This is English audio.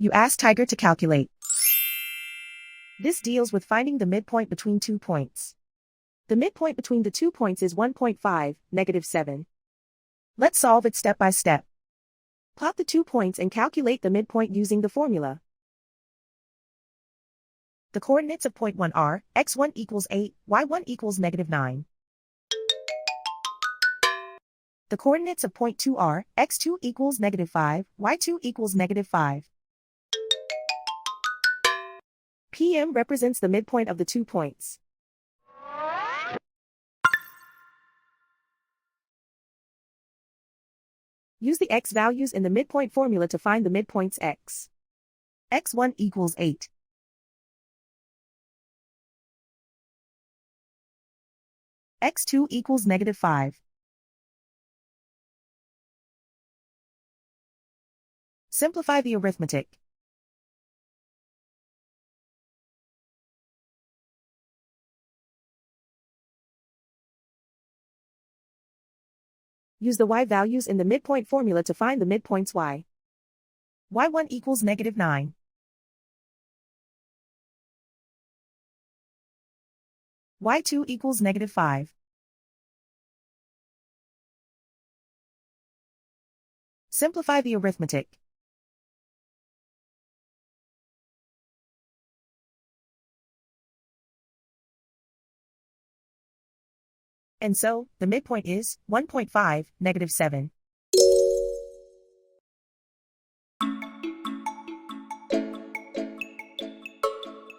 You ask Tiger to calculate. This deals with finding the midpoint between 2 points. The midpoint between the 2 points is 1.5, -7. Let's solve it step by step. Plot the 2 points and calculate the midpoint using the formula. The coordinates of point 1 are, x1 equals 8, y1 equals -9. The coordinates of point 2 are, x2 equals -5, y2 equals -5. PM represents the midpoint of the 2 points. Use the x values in the midpoint formula to find the midpoints x. x1 equals 8. x2 equals -5. Simplify the arithmetic. Use the y values in the midpoint formula to find the midpoints y. y1 equals -9. y2 equals -5. Simplify the arithmetic. And so, the midpoint is 1.5, -7.